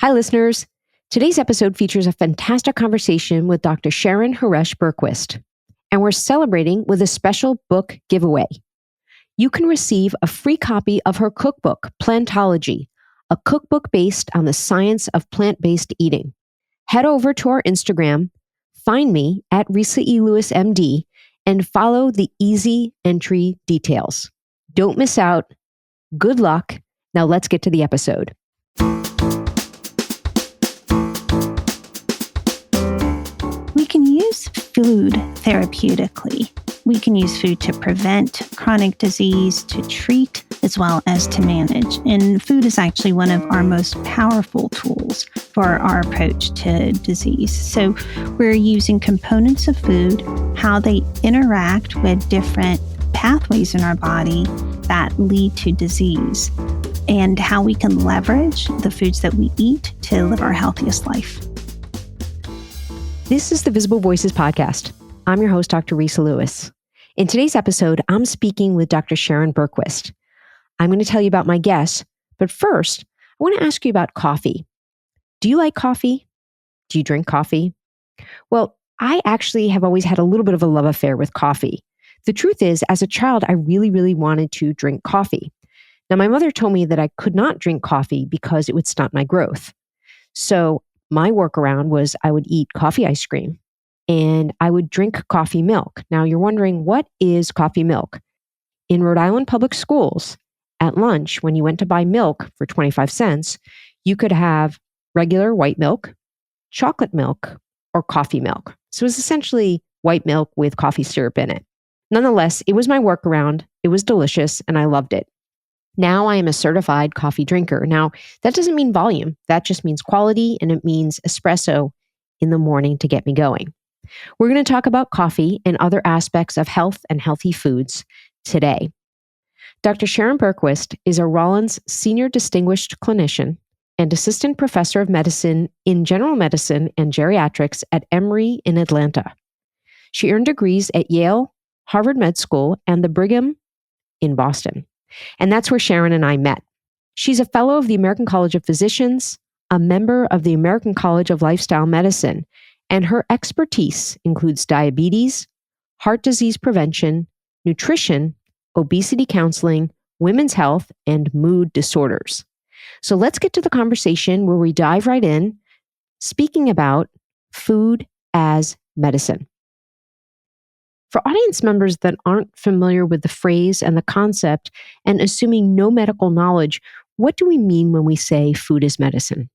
Hi, listeners. Today's episode features a fantastic conversation with Dr. Sharon Berquist, and we're celebrating with a special book giveaway. You can receive a free copy of her cookbook, Plantology, a cookbook based on the science of plant-based eating. Head over to our Instagram, find me at Resa E. Lewis, MD, and follow the easy entry details. Don't miss out. Good luck. Now let's get to the episode. We can use food therapeutically. We can use food to prevent chronic disease, to treat, as well as to manage. And food is actually one of our most powerful tools for our approach to disease. So we're using components of food, how they interact with different pathways in our body that lead to disease, and how we can leverage the foods that we eat to live our healthiest life. This is the Visible Voices podcast. I'm your host, Dr. Resa Lewis. In today's episode, I'm speaking with Dr. Sharon Berquist. I'm going to tell you about my guest, but first, I want to ask you about coffee. Do you like coffee? Do you drink coffee? Well, I actually have always had a little bit of a love affair with coffee. The truth is, as a child, I really wanted to drink coffee. Now, my mother told me that I could not drink coffee because it would stunt my growth. So my workaround was I would eat coffee ice cream and I would drink coffee milk. Now you're wondering, what is coffee milk? In Rhode Island public schools, at lunch, when you went to buy milk for 25 cents, you could have regular white milk, chocolate milk, or coffee milk. So it was essentially white milk with coffee syrup in it. Nonetheless, it was my workaround. It was delicious and I loved it. Now I am a certified coffee drinker. Now, that doesn't mean volume. That just means quality, and it means espresso in the morning to get me going. We're going to talk about coffee and other aspects of health and healthy foods today. Dr. Sharon Berquist is a Rollins Senior Distinguished Clinician and Assistant Professor of Medicine in General Medicine and Geriatrics at Emory in Atlanta. She earned degrees at Yale, Harvard Med School, and the Brigham in Boston. And that's where Sharon and I met. She's a fellow of the American College of Physicians, a member of the American College of Lifestyle Medicine, and her expertise includes diabetes, heart disease prevention, nutrition, obesity counseling, women's health, and mood disorders. So let's get to the conversation where we dive right in, speaking about food as medicine. For audience members that aren't familiar with the phrase and the concept, and assuming no medical knowledge, what do we mean when we say food is medicine?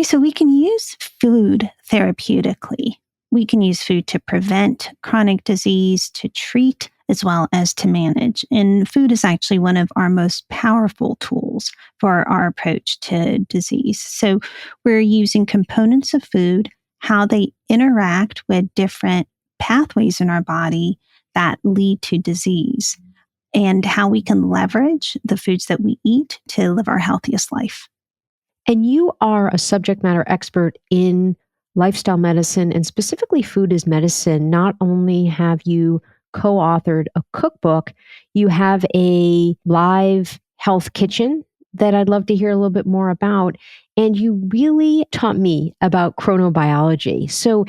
So we can use food therapeutically. We can use food to prevent chronic disease, to treat, as well as to manage. And food is actually one of our most powerful tools for our approach to disease. So we're using components of food, how they interact with different pathways in our body that lead to disease, and how we can leverage the foods that we eat to live our healthiest life. And you are a subject matter expert in lifestyle medicine and specifically food as medicine. Not only have you co-authored a cookbook, you have a live health kitchen that I'd love to hear a little bit more about. And you really taught me about chronobiology. So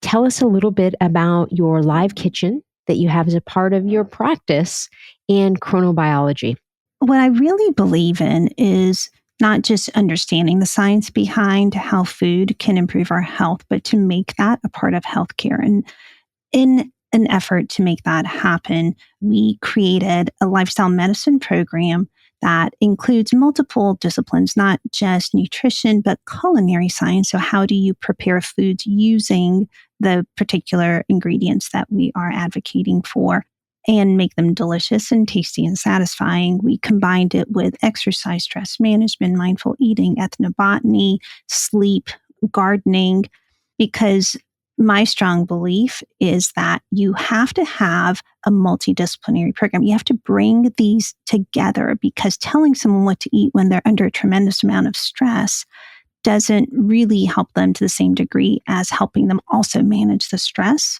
tell us a little bit about your live kitchen that you have as a part of your practice and chronobiology. What I really believe in is not just understanding the science behind how food can improve our health, but to make that a part of healthcare. And in an effort to make that happen, we created a lifestyle medicine program that includes multiple disciplines, not just nutrition, but culinary science. So how do you prepare foods using the particular ingredients that we are advocating for and make them delicious and tasty and satisfying? We combined it with exercise, stress management, mindful eating, ethnobotany, sleep, gardening, because my strong belief is that you have to have a multidisciplinary program. You have to bring these together, because telling someone what to eat when they're under a tremendous amount of stress doesn't really help them to the same degree as helping them also manage the stress.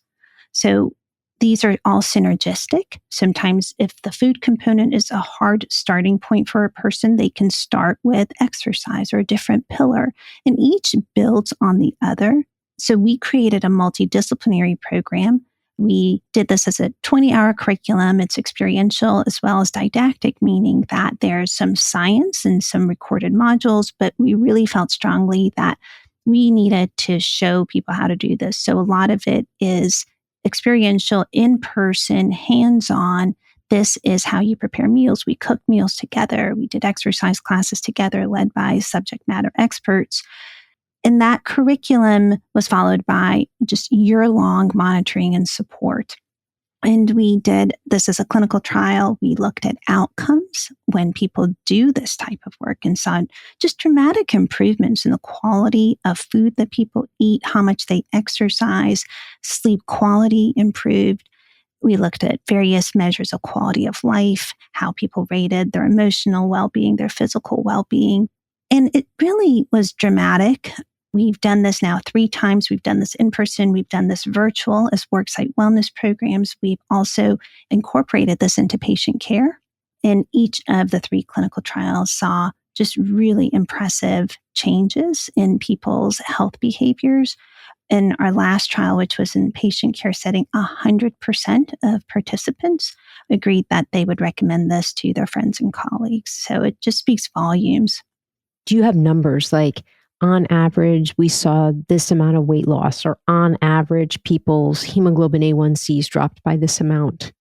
So these are all synergistic. Sometimes, if the food component is a hard starting point for a person, they can start with exercise or a different pillar, and each builds on the other. So, we created a multidisciplinary program. We did this as a 20-hour curriculum. It's experiential as well as didactic, meaning that there's some science and some recorded modules, but we really felt strongly that we needed to show people how to do this. So, a lot of it is experiential, in person, hands on. This is how you prepare meals. We cooked meals together. We did exercise classes together, led by subject matter experts. And that curriculum was followed by just year-long monitoring and support. And we did this as a clinical trial. We looked at outcomes when people do this type of work and saw just dramatic improvements in the quality of food that people eat, how much they exercise, sleep quality improved. We looked at various measures of quality of life, how people rated their emotional well-being, their physical well-being. And it really was dramatic. We've done this now 3 times. We've done this in person. We've done this virtual as worksite wellness programs. We've also incorporated this into patient care. And each of the 3 clinical trials saw just really impressive changes in people's health behaviors. In our last trial, which was in patient care setting, 100% of participants agreed that they would recommend this to their friends and colleagues. So it just speaks volumes. Do you have numbers like on average, we saw this amount of weight loss, or on average, people's hemoglobin A1Cs dropped by this amount?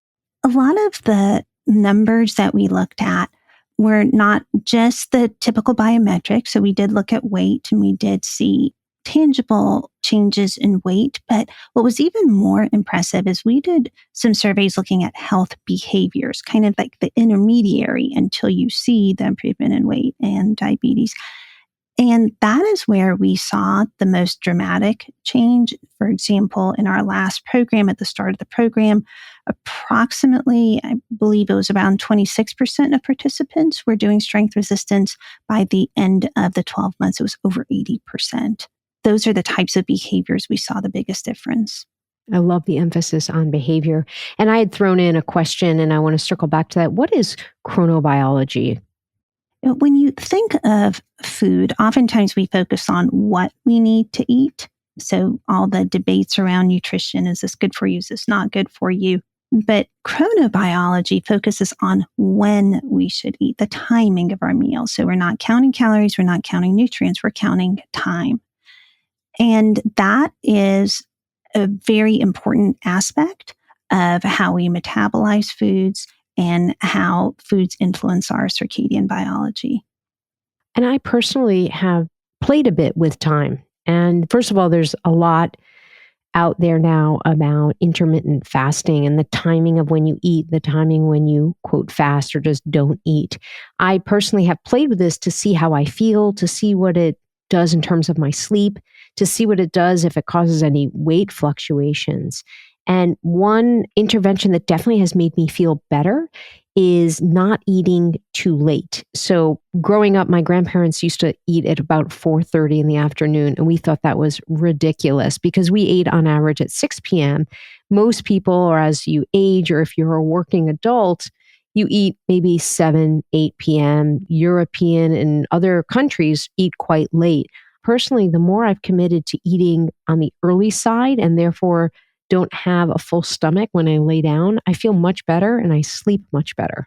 A lot of the numbers that we looked at were not just the typical biometrics. So we did look at weight and we did see tangible changes in weight. But what was even more impressive is we did some surveys looking at health behaviors, kind of like the intermediary until you see the improvement in weight and diabetes. And that is where we saw the most dramatic change. For example, in our last program, at the start of the program, approximately, I believe it was around 26% of participants were doing strength resistance. By the end of the 12 months, it was over 80%. Those are the types of behaviors we saw the biggest difference. I love the emphasis on behavior. And I had thrown in a question, and I want to circle back to that. What is chronobiology? When you think of food, oftentimes we focus on what we need to eat. So all the debates around nutrition, is this good for you? Is this not good for you? But chronobiology focuses on when we should eat, the timing of our meals. So we're not counting calories, we're not counting nutrients, we're counting time. And that is a very important aspect of how we metabolize foods and how foods influence our circadian biology. And I personally have played a bit with time. And first of all, there's a lot out there now about intermittent fasting and the timing of when you eat, the timing when you quote fast or just don't eat. I personally have played with this to see how I feel, to see what it does in terms of my sleep, to see what it does if it causes any weight fluctuations. And one intervention that definitely has made me feel better is not eating too late. So growing up, my grandparents used to eat at about 4:30 in the afternoon, and we thought that was ridiculous because we ate on average at 6 p.m. Most people, or as you age, or if you're a working adult, you eat maybe 7, 8 p.m. European and other countries eat quite late. Personally, the more I've committed to eating on the early side and therefore don't have a full stomach when I lay down, I feel much better and I sleep much better.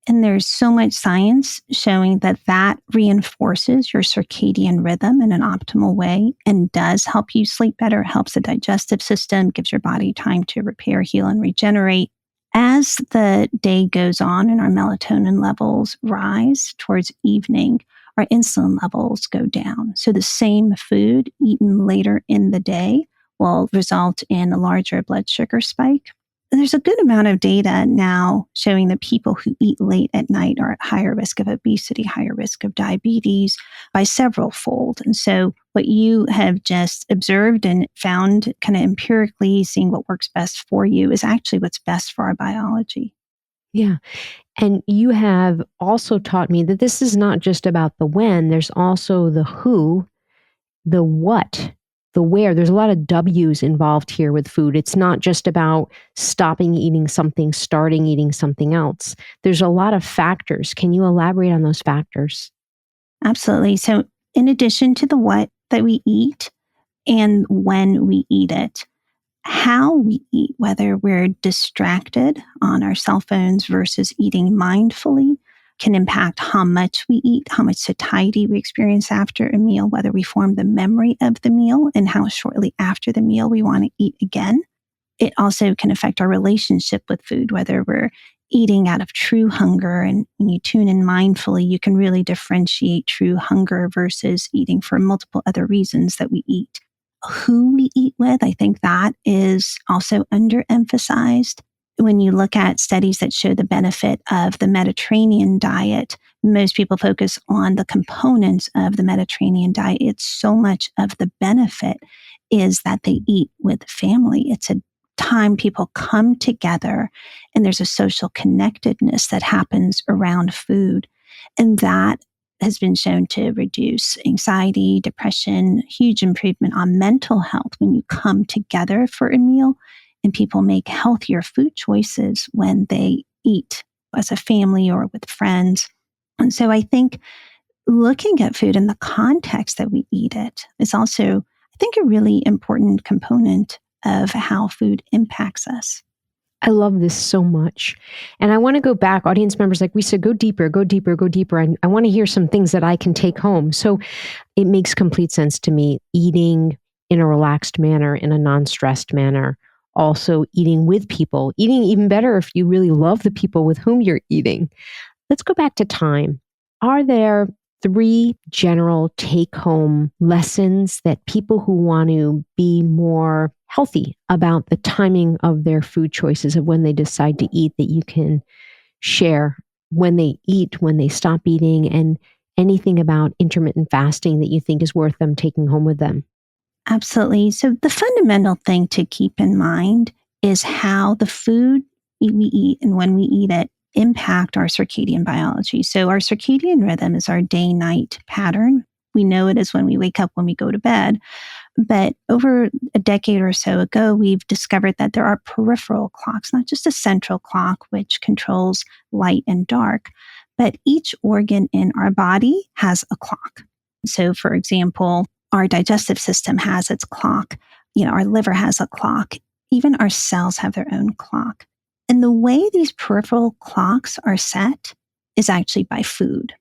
And there's so much science showing that that reinforces your circadian rhythm in an optimal way and does help you sleep better, helps the digestive system, gives your body time to repair, heal, and regenerate. As the day goes on and our melatonin levels rise towards evening, our insulin levels go down. So the same food eaten later in the day will result in a larger blood sugar spike. There's a good amount of data now showing that people who eat late at night are at higher risk of obesity, higher risk of diabetes by several fold. And so what you have just observed and found kind of empirically, seeing what works best for you, is actually what's best for our biology. Yeah. And you have also taught me that this is not just about the when, there's also the who, the what the where. There's a lot of W's involved here with food. It's not just about stopping eating something, starting eating something else. There's a lot of factors. Can you elaborate on those factors? Absolutely. So, in addition to the what that we eat and when we eat it, how we eat, whether we're distracted on our cell phones versus eating mindfully, can impact how much we eat, how much satiety we experience after a meal, whether we form the memory of the meal, and how shortly after the meal we want to eat again. It also can affect our relationship with food, whether we're eating out of true hunger. And when you tune in mindfully, you can really differentiate true hunger versus eating for multiple other reasons that we eat. Who we eat with, I think that is also underemphasized. When you look at studies that show the benefit of the Mediterranean diet, most people focus on the components of the Mediterranean diet. It's so much of the benefit is that they eat with family. It's a time people come together and there's a social connectedness that happens around food. And that has been shown to reduce anxiety, depression, huge improvement on mental health when you come together for a meal, and people make healthier food choices when they eat as a family or with friends. And so I think looking at food in the context that we eat it is also, I think, a really important component of how food impacts us. I love this so much. And I want to go back, audience members, like we said, go deeper, go deeper, go deeper. I want to hear some things that I can take home. So it makes complete sense to me, eating in a relaxed manner, in a non-stressed manner, also eating with people, eating even better if you really love the people with whom you're eating. Let's go back to time. Are there 3 general take-home lessons that people who want to be more healthy about the timing of their food choices of when they decide to eat that you can share, when they eat, when they stop eating, and anything about intermittent fasting that you think is worth them taking home with them? Absolutely. So the fundamental thing to keep in mind is how the food we eat and when we eat it impact our circadian biology. So our circadian rhythm is our day-night pattern. We know it is when we wake up, when we go to bed. But over a decade or so ago, we've discovered that there are peripheral clocks, not just a central clock, which controls light and dark, but each organ in our body has a clock. So, for example, our digestive system has its clock. Our liver has a clock. Even our cells have their own clock. And the way these peripheral clocks are set is actually by food.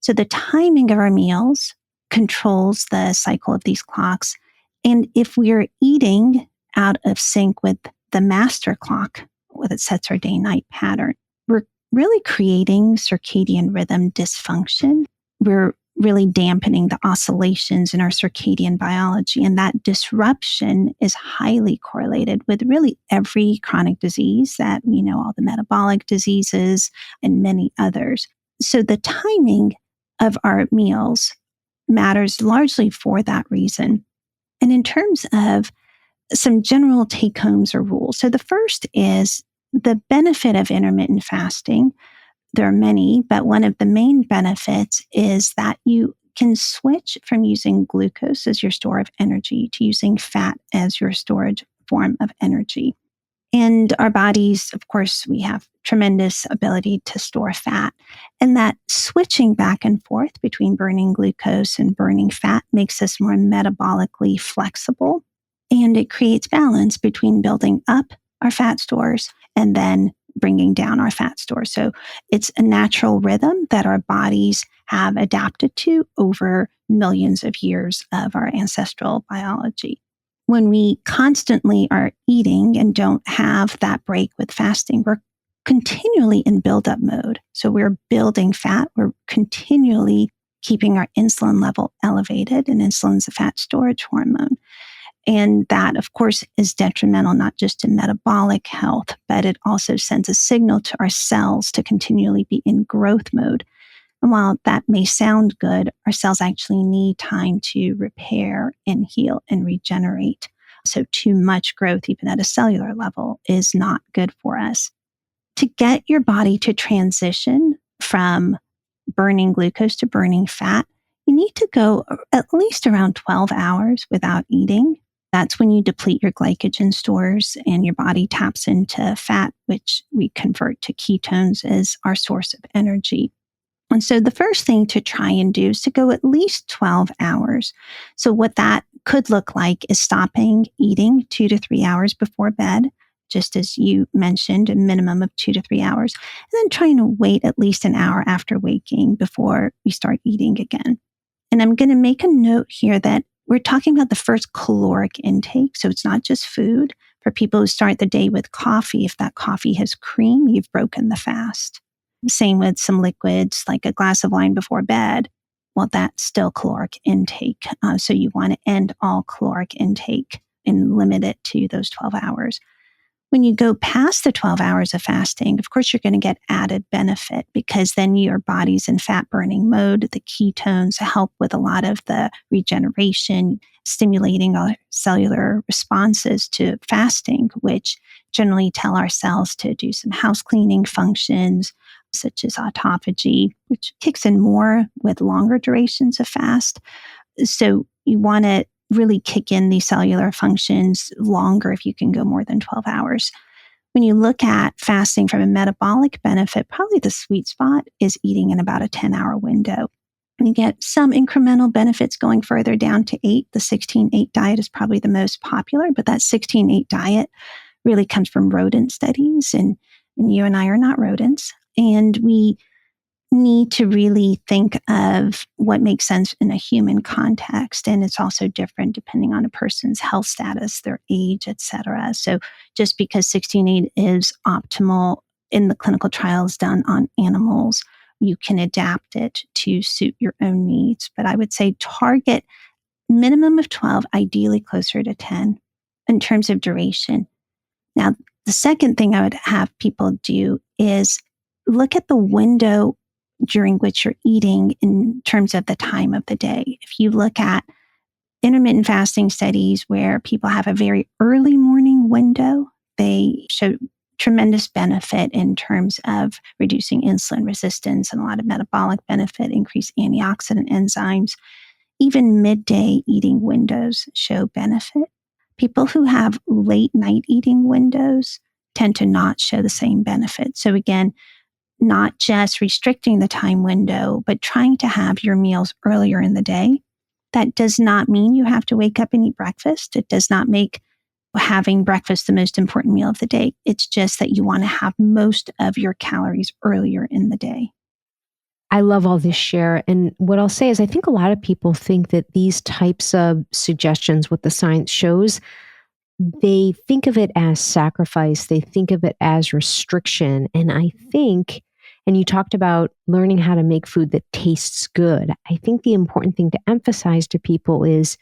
So the timing of our meals controls the cycle of these clocks. And if we're eating out of sync with the master clock, that sets our day-night pattern, we're really creating circadian rhythm dysfunction. We're really dampening the oscillations in our circadian biology. And that disruption is highly correlated with really every chronic disease that we know, all the metabolic diseases and many others. So the timing of our meals matters largely for that reason. And in terms of some general take-homes or rules, so the first is the benefit of intermittent fasting. There are many, but one of the main benefits is that you can switch from using glucose as your store of energy to using fat as your storage form of energy. And our bodies, of course, we have tremendous ability to store fat. And that switching back and forth between burning glucose and burning fat makes us more metabolically flexible. And it creates balance between building up our fat stores and then bringing down our fat stores. So it's a natural rhythm that our bodies have adapted to over millions of years of our ancestral biology. When we constantly are eating and don't have that break with fasting, we're continually in buildup mode. So we're building fat. We're continually keeping our insulin level elevated, and insulin's a fat storage hormone. And that, of course, is detrimental not just to metabolic health, but it also sends a signal to our cells to continually be in growth mode. And while that may sound good, our cells actually need time to repair and heal and regenerate. So too much growth, even at a cellular level, is not good for us. To get your body to transition from burning glucose to burning fat, you need to go at least around 12 hours without eating. That's when you deplete your glycogen stores and your body taps into fat, which we convert to ketones as our source of energy. And so the first thing to try and do is to go at least 12 hours. So what that could look like is stopping eating 2 to 3 hours before bed, just as you mentioned, a minimum of 2 to 3 hours, and then trying to wait at least an hour after waking before we start eating again. And I'm going to make a note here that we're talking about the first caloric intake. So it's not just food. For people who start the day with coffee, if that coffee has cream, you've broken the fast. Same with some liquids, like a glass of wine before bed. Well, that's still caloric intake. So you want to end all caloric intake and limit it to those 12 hours. When you go past the 12 hours of fasting, of course, you're going to get added benefit because then your body's in fat burning mode. The ketones help with a lot of the regeneration, stimulating our cellular responses to fasting, which generally tell our cells to do some house cleaning functions, such as autophagy, which kicks in more with longer durations of fast. So you want to really kick in these cellular functions longer if you can go more than 12 hours. When you look at fasting from a metabolic benefit, probably the sweet spot is eating in about a 10-hour window. And you get some incremental benefits going further down to 8. The 16-8 diet is probably the most popular, but that 16-8 diet really comes from rodent studies, and you and I are not rodents. And we need to really think of what makes sense in a human context. And it's also different depending on a person's health status, their age, et cetera. So just because 16-8 is optimal in the clinical trials done on animals, you can adapt it to suit your own needs. But I would say target minimum of 12, ideally closer to 10 in terms of duration. Now, the second thing I would have people do is look at the window during which you're eating in terms of the time of the day. If you look at intermittent fasting studies where people have a very early morning window, they show tremendous benefit in terms of reducing insulin resistance and a lot of metabolic benefit, increased antioxidant enzymes. Even midday eating windows show benefit. People who have late night eating windows tend to not show the same benefit. So again, not just restricting the time window, but trying to have your meals earlier in the day. That does not mean you have to wake up and eat breakfast. It does not make having breakfast the most important meal of the day. It's just that you want to have most of your calories earlier in the day. I love all this, Cher. And what I'll say is I think a lot of people think that these types of suggestions, what the science shows, they think of it as sacrifice. They think of it as restriction. And I think, and you talked about learning how to make food that tastes good. I think the important thing to emphasize to people is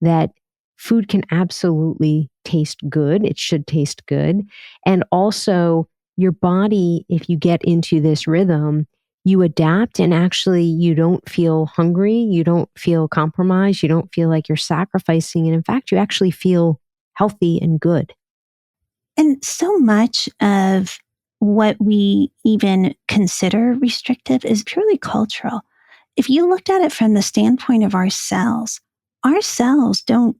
that food can absolutely taste good. It should taste good. And also your body, if you get into this rhythm, you adapt and actually you don't feel hungry. You don't feel compromised. You don't feel like you're sacrificing. And in fact, you actually feel healthy and good. And so much of what we even consider restrictive is purely cultural. If you looked at it from the standpoint of our cells don't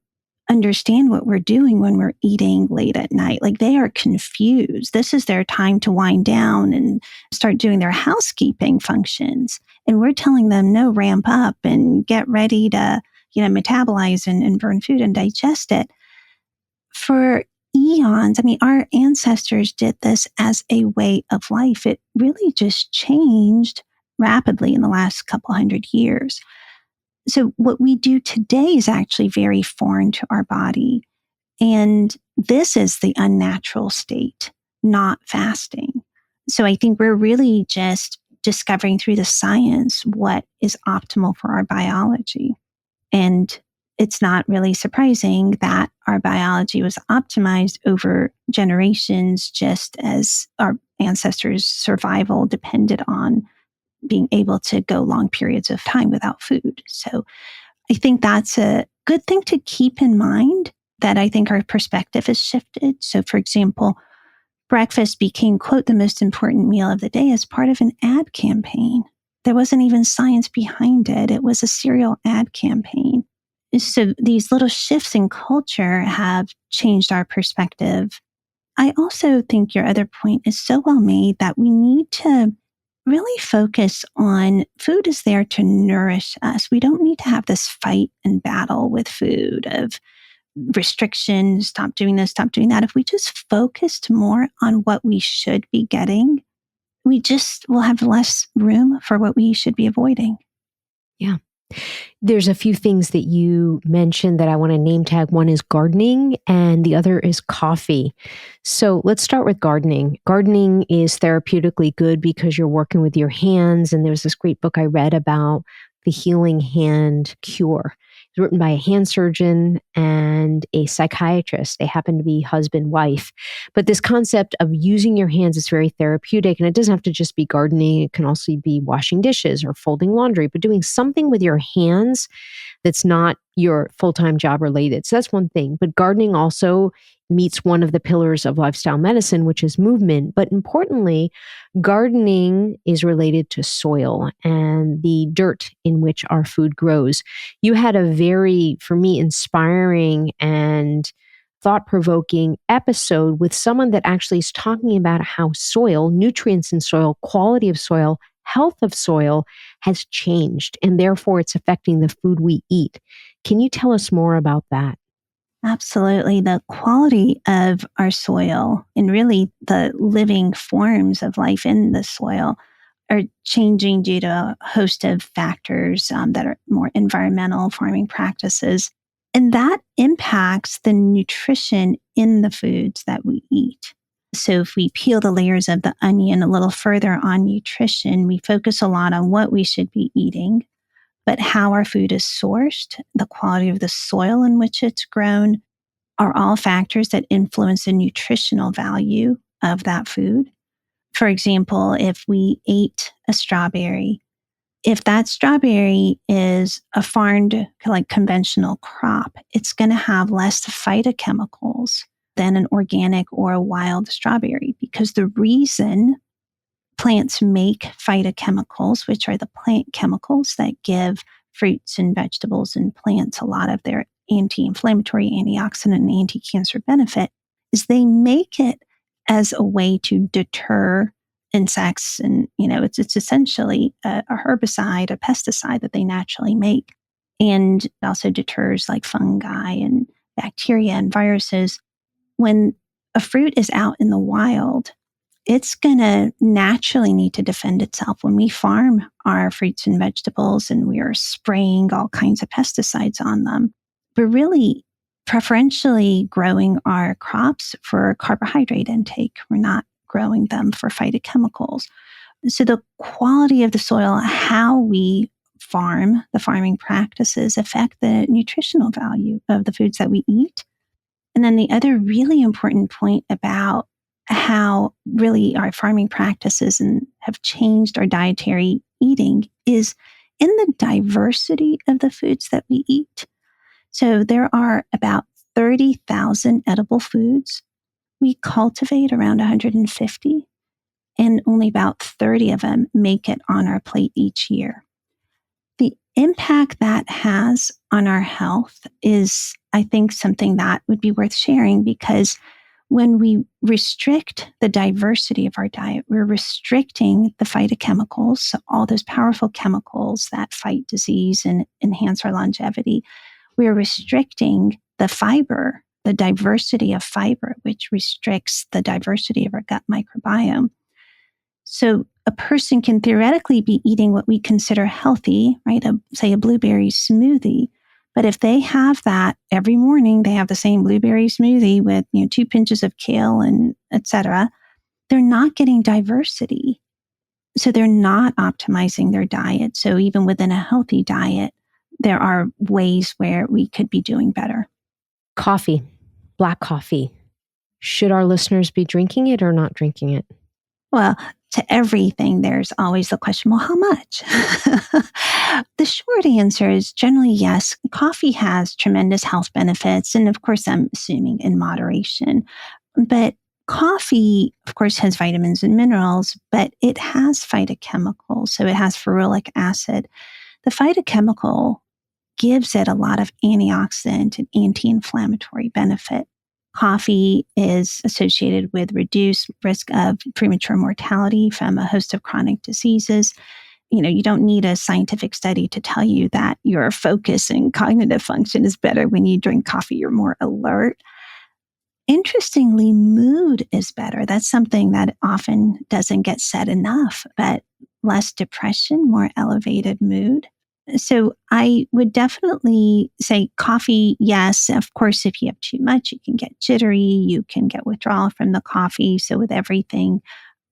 understand what we're doing when we're eating late at night. Like they are confused. This is their time to wind down and start doing their housekeeping functions. And we're telling them, no, ramp up and get ready to, metabolize and burn food and digest it. For eons, our ancestors did this as a way of life. It really just changed rapidly in the last couple hundred years. So what we do today is actually very foreign to our body. And this is the unnatural state, not fasting. So I think we're really just discovering through the science what is optimal for our biology. And it's not really surprising that our biology was optimized over generations, just as our ancestors' survival depended on being able to go long periods of time without food. So I think that's a good thing to keep in mind, that I think our perspective has shifted. So for example, breakfast became, quote, the most important meal of the day as part of an ad campaign. There wasn't even science behind it. It was a serial ad campaign. So these little shifts in culture have changed our perspective. I also think your other point is so well made that we need to really focus on food is there to nourish us. We don't need to have this fight and battle with food of restrictions, stop doing this, stop doing that. If we just focused more on what we should be getting, we just will have less room for what we should be avoiding. Yeah. There's a few things that you mentioned that I want to name tag. One is gardening and the other is coffee. So let's start with gardening. Gardening is therapeutically good because you're working with your hands. And there's this great book I read about the healing hand cure. It's written by a hand surgeon and a psychiatrist. They happen to be husband, wife. But this concept of using your hands is very therapeutic. And it doesn't have to just be gardening. It can also be washing dishes or folding laundry, but doing something with your hands that's not your full-time job related. So that's one thing. But gardening also meets one of the pillars of lifestyle medicine, which is movement. But importantly, gardening is related to soil and the dirt in which our food grows. You had a very, for me, inspiring and thought-provoking episode with someone that actually is talking about how soil, nutrients in soil, quality of soil, health of soil has changed, and therefore it's affecting the food we eat. Can you tell us more about that? Absolutely. The quality of our soil and really the living forms of life in the soil are changing due to a host of factors that are more environmental farming practices. And that impacts the nutrition in the foods that we eat. So if we peel the layers of the onion a little further on nutrition, we focus a lot on what we should be eating, but how our food is sourced, the quality of the soil in which it's grown are all factors that influence the nutritional value of that food. For example, if we ate a strawberry, if that strawberry is a farmed, like conventional crop, it's going to have less phytochemicals than an organic or a wild strawberry, because the reason plants make phytochemicals, which are the plant chemicals that give fruits and vegetables and plants a lot of their anti-inflammatory, antioxidant, and anti-cancer benefit, is they make it as a way to deter insects. And, it's essentially a herbicide, a pesticide that they naturally make. And it also deters like fungi and bacteria and viruses. When a fruit is out in the wild, it's going to naturally need to defend itself. When we farm our fruits and vegetables and we are spraying all kinds of pesticides on them, we're really preferentially growing our crops for carbohydrate intake. We're not growing them for phytochemicals. So the quality of the soil, how we farm, the farming practices affect the nutritional value of the foods that we eat. And then the other really important point about how really our farming practices and have changed our dietary eating is in the diversity of the foods that we eat. So there are about 30,000 edible foods. We cultivate around 150, and only about 30 of them make it on our plate each year. The impact that has on our health is, I think, something that would be worth sharing, because when we restrict the diversity of our diet, we're restricting the phytochemicals, so all those powerful chemicals that fight disease and enhance our longevity. We're restricting the fiber, the diversity of fiber, which restricts the diversity of our gut microbiome. So a person can theoretically be eating what we consider healthy, right? Say a blueberry smoothie. But if they have that every morning, they have the same blueberry smoothie with 2 pinches of kale and et cetera, they're not getting diversity. So they're not optimizing their diet. So even within a healthy diet, there are ways where we could be doing better. Coffee, black coffee. Should our listeners be drinking it or not drinking it? Well, to everything, there's always the question, well, how much? The short answer is generally yes. Coffee has tremendous health benefits. And of course, I'm assuming in moderation. But Coffee, of course, has vitamins and minerals, but it has phytochemicals. So it has ferulic acid. The phytochemical gives it a lot of antioxidant and anti-inflammatory benefit. Coffee is associated with reduced risk of premature mortality from a host of chronic diseases. You don't need a scientific study to tell you that your focus and cognitive function is better when you drink coffee. You're more alert. Interestingly, mood is better. That's something that often doesn't get said enough, but less depression, more elevated mood. So I would definitely say coffee, yes. Of course, if you have too much, you can get jittery, you can get withdrawal from the coffee. So with everything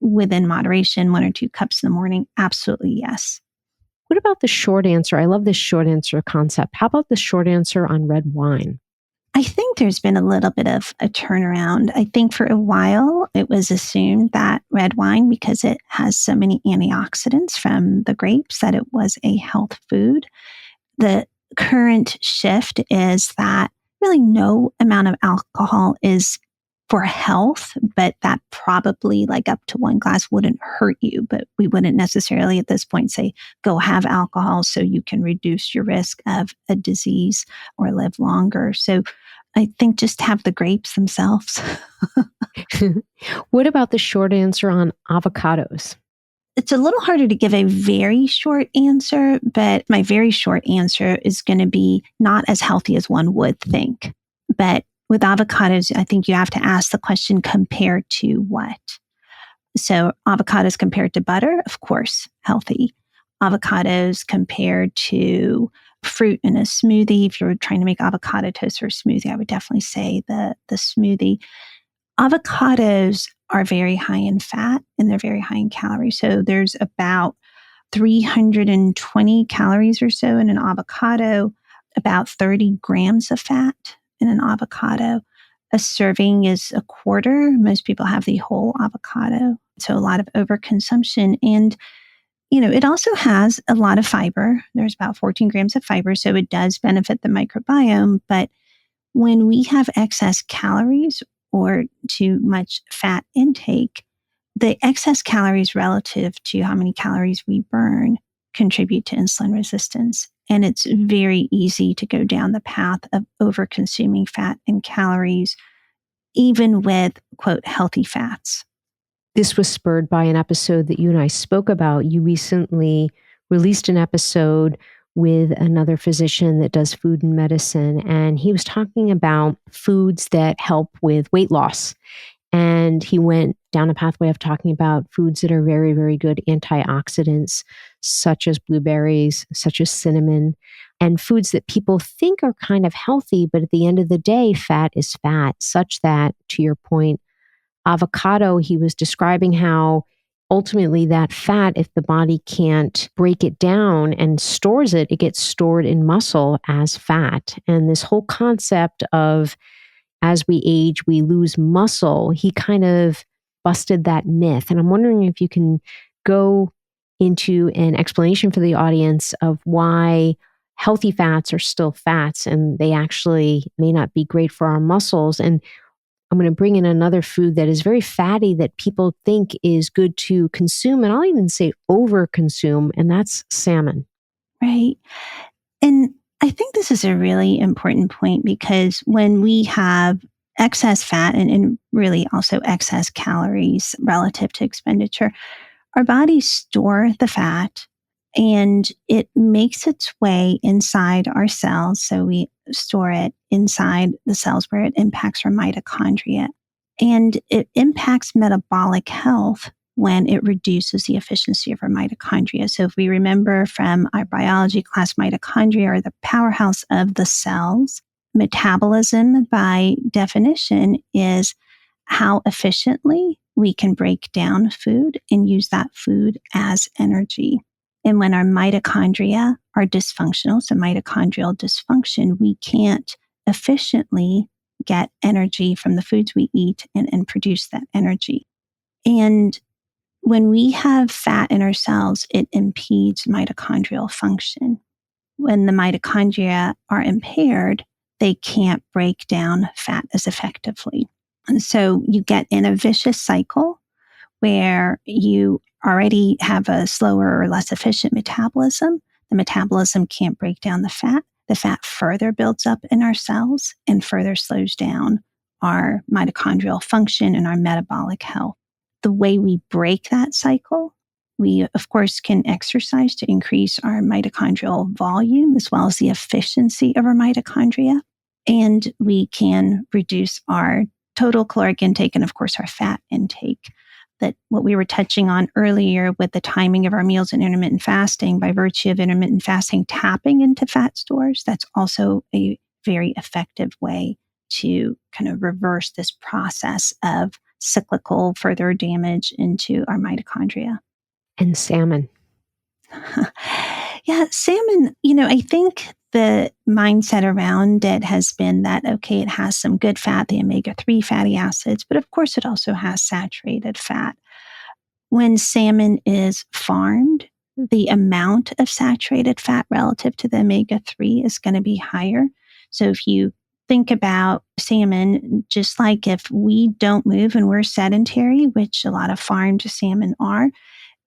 within moderation, 1 or 2 cups in the morning, absolutely yes. What about the short answer? I love this short answer concept. How about the short answer on red wine? I think there's been a little bit of a turnaround. I think for a while it was assumed that red wine, because it has so many antioxidants from the grapes, that it was a health food. The current shift is that really no amount of alcohol is for health, but that probably like up to 1 glass wouldn't hurt you. But we wouldn't necessarily at this point say, go have alcohol so you can reduce your risk of a disease or live longer. So I think just have the grapes themselves. What about the short answer on avocados? It's a little harder to give a very short answer, but my very short answer is going to be not as healthy as one would think. But with avocados, I think you have to ask the question, compared to what? So avocados compared to butter, of course, healthy. Avocados compared to fruit in a smoothie. If you're trying to make avocado toast or a smoothie, I would definitely say the smoothie. Avocados are very high in fat and they're very high in calories. So there's about 320 calories or so in an avocado, about 30 grams of fat in an avocado. A serving is a quarter. Most people have the whole avocado. So a lot of overconsumption. And, it also has a lot of fiber. There's about 14 grams of fiber. So it does benefit the microbiome. But when we have excess calories or too much fat intake, the excess calories relative to how many calories we burn contribute to insulin resistance. And it's very easy to go down the path of over-consuming fat and calories, even with, quote, healthy fats. This was spurred by an episode that you and I spoke about. You recently released an episode with another physician that does food and medicine, and he was talking about foods that help with weight loss. And he went down a pathway of talking about foods that are very, very good antioxidants, such as blueberries, such as cinnamon, and foods that people think are kind of healthy, but at the end of the day, fat is fat, such that, to your point, avocado, he was describing how ultimately that fat, if the body can't break it down and stores it, it gets stored in muscle as fat. And this whole concept of as we age, we lose muscle, he kind of busted that myth. And I'm wondering if you can go into an explanation for the audience of why healthy fats are still fats and they actually may not be great for our muscles. And I'm going to bring in another food that is very fatty that people think is good to consume. And I'll even say over consume, and that's salmon. Right. And I think this is a really important point because when we have excess fat and really also excess calories relative to expenditure, our bodies store the fat and it makes its way inside our cells. So we store it inside the cells where it impacts our mitochondria. And it impacts metabolic health when it reduces the efficiency of our mitochondria. So if we remember from our biology class, mitochondria are the powerhouse of the cells. Metabolism, by definition, is how efficiently we can break down food and use that food as energy. And when our mitochondria are dysfunctional, so mitochondrial dysfunction, we can't efficiently get energy from the foods we eat and produce that energy. And when we have fat in our cells, it impedes mitochondrial function. When the mitochondria are impaired, they can't break down fat as effectively. And so you get in a vicious cycle where you already have a slower or less efficient metabolism. The metabolism can't break down the fat. The fat further builds up in our cells and further slows down our mitochondrial function and our metabolic health. The way we break that cycle, we, of course, can exercise to increase our mitochondrial volume as well as the efficiency of our mitochondria. And we can reduce our total caloric intake and, of course, our fat intake. That what we were touching on earlier with the timing of our meals and intermittent fasting, by virtue of intermittent fasting tapping into fat stores, that's also a very effective way to kind of reverse this process of cyclical further damage into our mitochondria. And salmon. Yeah, salmon, I think the mindset around it has been that, okay, it has some good fat, the omega-3 fatty acids, but of course it also has saturated fat. When salmon is farmed, the amount of saturated fat relative to the omega-3 is going to be higher. So if you think about salmon, just like if we don't move and we're sedentary, which a lot of farmed salmon are,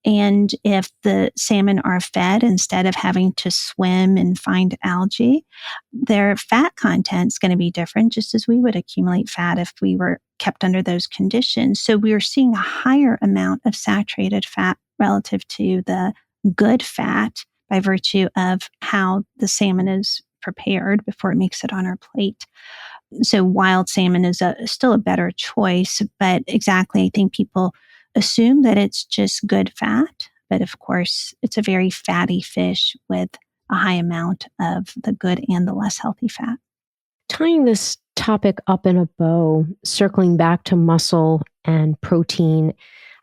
and if the salmon are fed instead of having to swim and find algae, their fat content is going to be different, just as we would accumulate fat if we were kept under those conditions. So we are seeing a higher amount of saturated fat relative to the good fat by virtue of how the salmon is prepared before it makes it on our plate. So wild salmon is still a better choice, but exactly, I think people assume that it's just good fat, but of course, it's a very fatty fish with a high amount of the good and the less healthy fat. Tying this topic up in a bow, circling back to muscle and protein,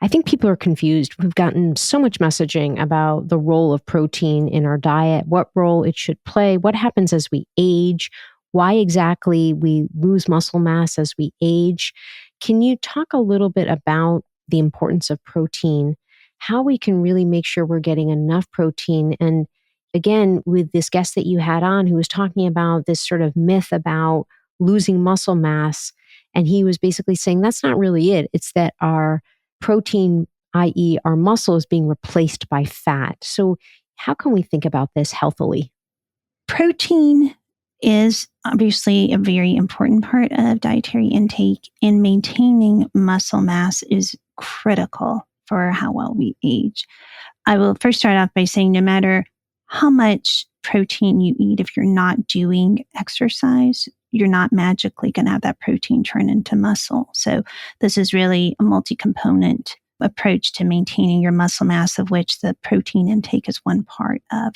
I think people are confused. We've gotten so much messaging about the role of protein in our diet, what role it should play, what happens as we age, why exactly we lose muscle mass as we age. Can you talk a little bit about the importance of protein, how we can really make sure we're getting enough protein? And again, with this guest that you had on who was talking about this sort of myth about losing muscle mass, and he was basically saying that's not really it. It's that our protein, i.e., our muscle, is being replaced by fat. So, how can we think about this healthily? Protein is obviously a very important part of dietary intake, and maintaining muscle mass is critical for how well we age. I will first start off by saying no matter how much protein you eat, if you're not doing exercise, you're not magically going to have that protein turn into muscle. So this is really a multi-component approach to maintaining your muscle mass, of which the protein intake is one part of.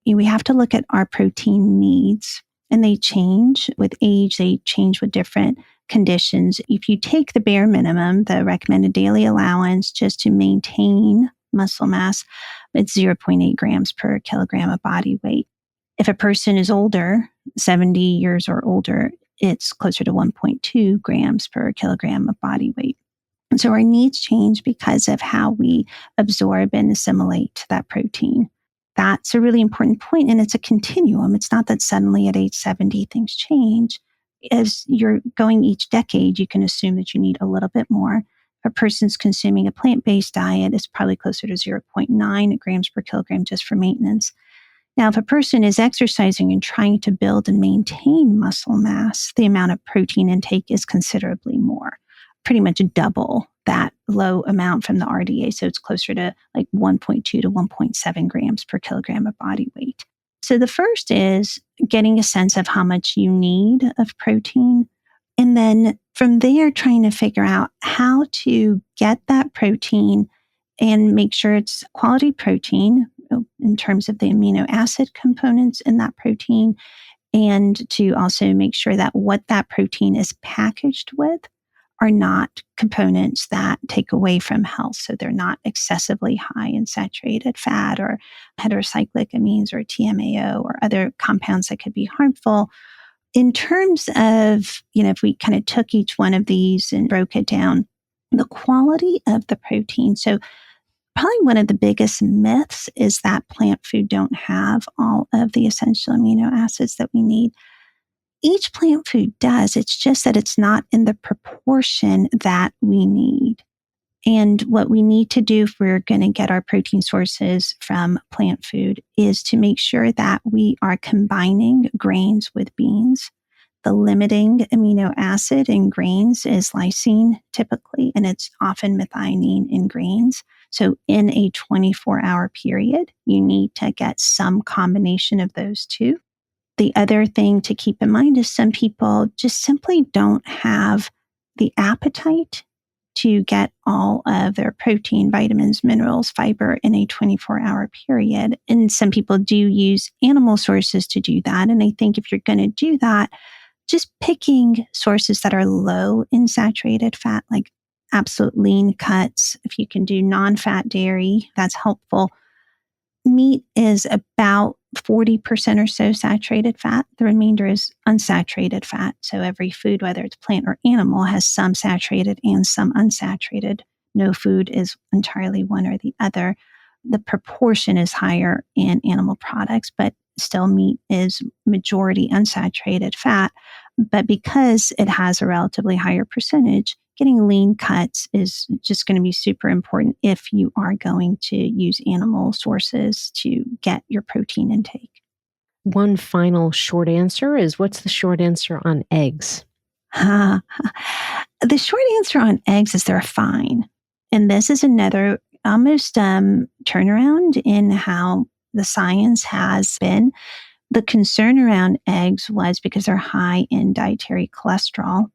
We have to look at our protein needs, and they change with age, they change with different conditions. If you take the bare minimum, the recommended daily allowance just to maintain muscle mass, it's 0.8 grams per kilogram of body weight. If a person is older, 70 years or older, it's closer to 1.2 grams per kilogram of body weight. And so our needs change because of how we absorb and assimilate that protein. That's a really important point, and it's a continuum. It's not that suddenly at age 70 things change. As you're going each decade, you can assume that you need a little bit more. If a person's consuming a plant-based diet, it's probably closer to 0.9 grams per kilogram just for maintenance. Now, if a person is exercising and trying to build and maintain muscle mass, the amount of protein intake is considerably more, pretty much double that low amount from the RDA. So it's closer to like 1.2 to 1.7 grams per kilogram of body weight. So the first is getting a sense of how much you need of protein. And then from there, trying to figure out how to get that protein and make sure it's quality protein in terms of the amino acid components in that protein, and to also make sure that what that protein is packaged with are not components that take away from health. So they're not excessively high in saturated fat or heterocyclic amines or TMAO or other compounds that could be harmful. In terms of, if we kind of took each one of these and broke it down, the quality of the protein. So probably one of the biggest myths is that plant food don't have all of the essential amino acids that we need. each plant food does. It's just that it's not in the proportion that we need. And what we need to do if we're going to get our protein sources from plant food is to make sure that we are combining grains with beans. The limiting amino acid in grains is lysine typically, and it's often methionine in grains. So in a 24-hour period, you need to get some combination of those two. The other thing to keep in mind is some people just simply don't have the appetite to get all of their protein, vitamins, minerals, fiber in a 24-hour period. And some people do use animal sources to do that. And I think if you're going to do that, just picking sources that are low in saturated fat, like absolute lean cuts, if you can do non-fat dairy, that's helpful. Meat is about 40% or so saturated fat. The remainder is unsaturated fat. So every food, whether it's plant or animal, has some saturated and some unsaturated. No food is entirely one or the other. The proportion is higher in animal products, but still meat is majority unsaturated fat. But because it has a relatively higher percentage, getting lean cuts is just going to be super important if you are going to use animal sources to get your protein intake. One final short answer is, what's the short answer on eggs? The short answer on eggs is they're fine. And this is another almost turnaround in how the science has been. The concern around eggs was because they're high in dietary cholesterol.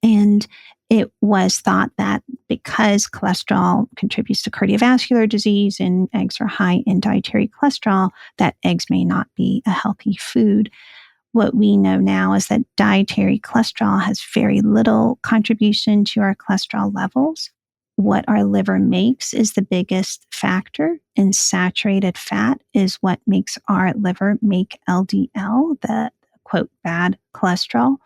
And it was thought that because cholesterol contributes to cardiovascular disease and eggs are high in dietary cholesterol, that eggs may not be a healthy food. What we know now is that dietary cholesterol has very little contribution to our cholesterol levels. What our liver makes is the biggest factor, and saturated fat is what makes our liver make LDL, the quote bad cholesterol.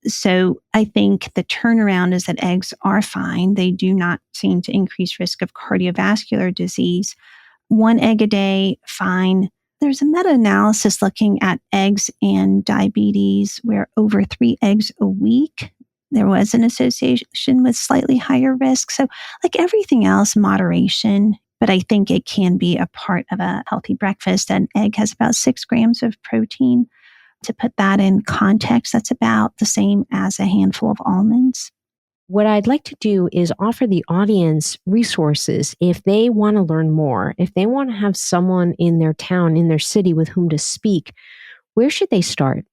So I think the turnaround is that eggs are fine. They do not seem to increase risk of cardiovascular disease. One egg a day, fine. There's a meta-analysis looking at eggs and diabetes where over 3 eggs a week, there was an association with slightly higher risk. So like everything else, moderation, but I think it can be a part of a healthy breakfast. An egg has about 6 grams of protein. To put that in context, that's about the same as a handful of almonds. What I'd like to do is offer the audience resources if they want to learn more, if they want to have someone in their town, in their city with whom to speak. Where should they start?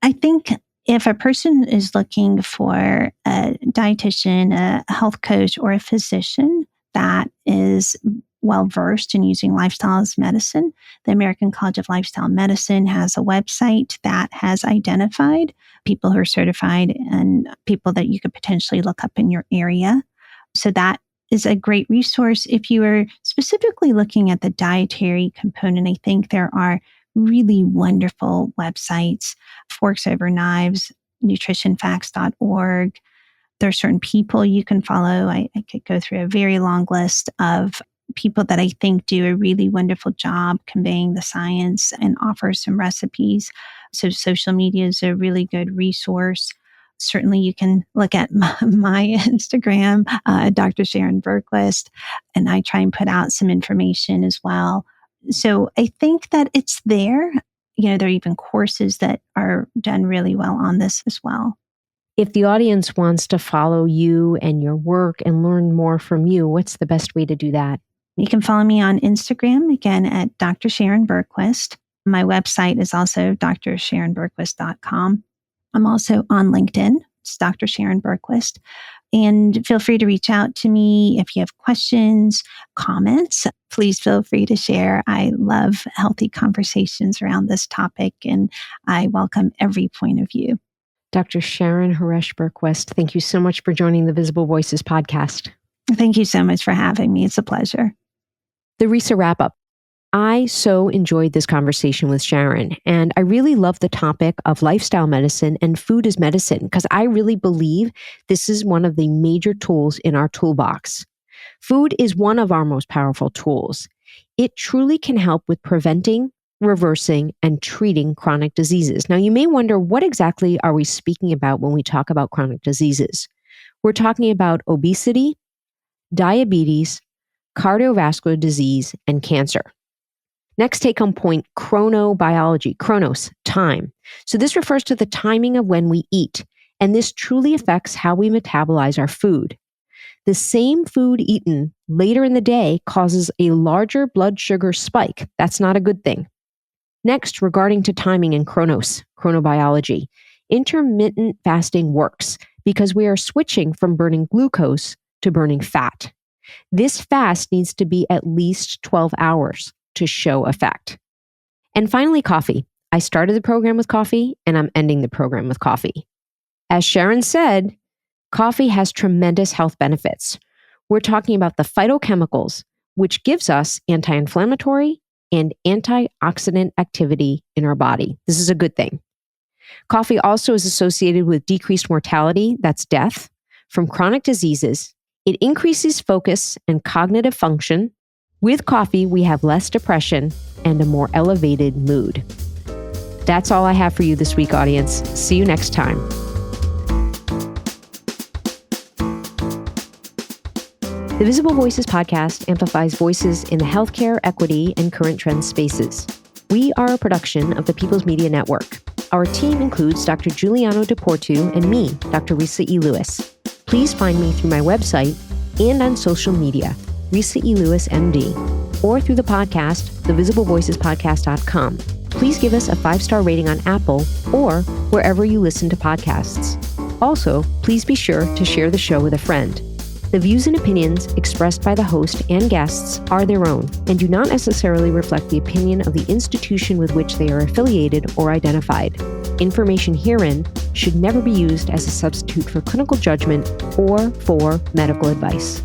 I think if a person is looking for a dietitian, a health coach, or a physician that is well-versed in using lifestyle as medicine, the American College of Lifestyle Medicine has a website that has identified people who are certified and people that you could potentially look up in your area. So that is a great resource. If you are specifically looking at the dietary component, I think there are really wonderful websites, Forks Over Knives, nutritionfacts.org. There are certain people you can follow. I could go through a very long list of people that I think do a really wonderful job conveying the science and offer some recipes. So social media is a really good resource. Certainly you can look at my Instagram, Dr. Sharon Berquist, and I try and put out some information as well. So I think that it's there. You know, there are even courses that are done really well on this as well. If the audience wants to follow you and your work and learn more from you, what's the best way to do that? You can follow me on Instagram, again, at Dr. Sharon Berquist. My website is also drsharonberquist.com. I'm also on LinkedIn. It's Dr. Sharon Berquist. And feel free to reach out to me if you have questions, comments. Please feel free to share. I love healthy conversations around this topic, and I welcome every point of view. Dr. Sharon Berquist, thank you so much for joining the Visible Voices podcast. Thank you so much for having me. It's a pleasure. The Resa wrap-up. I so enjoyed this conversation with Sharon, and I really love the topic of lifestyle medicine and food as medicine because I really believe this is one of the major tools in our toolbox. Food is one of our most powerful tools. It truly can help with preventing reversing, and treating chronic diseases. Now, you may wonder, what exactly are we speaking about when we talk about chronic diseases? We're talking about obesity, diabetes, cardiovascular disease, and cancer. Next take-home point, chronobiology, chronos, time. So this refers to the timing of when we eat, and this truly affects how we metabolize our food. The same food eaten later in the day causes a larger blood sugar spike. That's not a good thing. Next, regarding to timing and chronobiology, intermittent fasting works because we are switching from burning glucose to burning fat. This fast needs to be at least 12 hours to show effect. And finally, coffee. I started the program with coffee, and I'm ending the program with coffee. As Sharon said, coffee has tremendous health benefits. We're talking about the phytochemicals, which gives us anti-inflammatory and antioxidant activity in our body. This is a good thing. Coffee also is associated with decreased mortality, that's death, from chronic diseases. It increases focus and cognitive function. With coffee, we have less depression and a more elevated mood. That's all I have for you this week, audience. See you next time. The Visible Voices podcast amplifies voices in the healthcare, equity, and current trends spaces. We are a production of the People's Media Network. Our team includes Dr. Giuliano DePortu and me, Dr. Resa E. Lewis. Please find me through my website and on social media, Resa E. Lewis, MD, or through the podcast, thevisiblevoicespodcast.com. Please give us a 5-star rating on Apple or wherever you listen to podcasts. Also, please be sure to share the show with a friend. The views and opinions expressed by the host and guests are their own and do not necessarily reflect the opinion of the institution with which they are affiliated or identified. Information herein should never be used as a substitute for clinical judgment or for medical advice.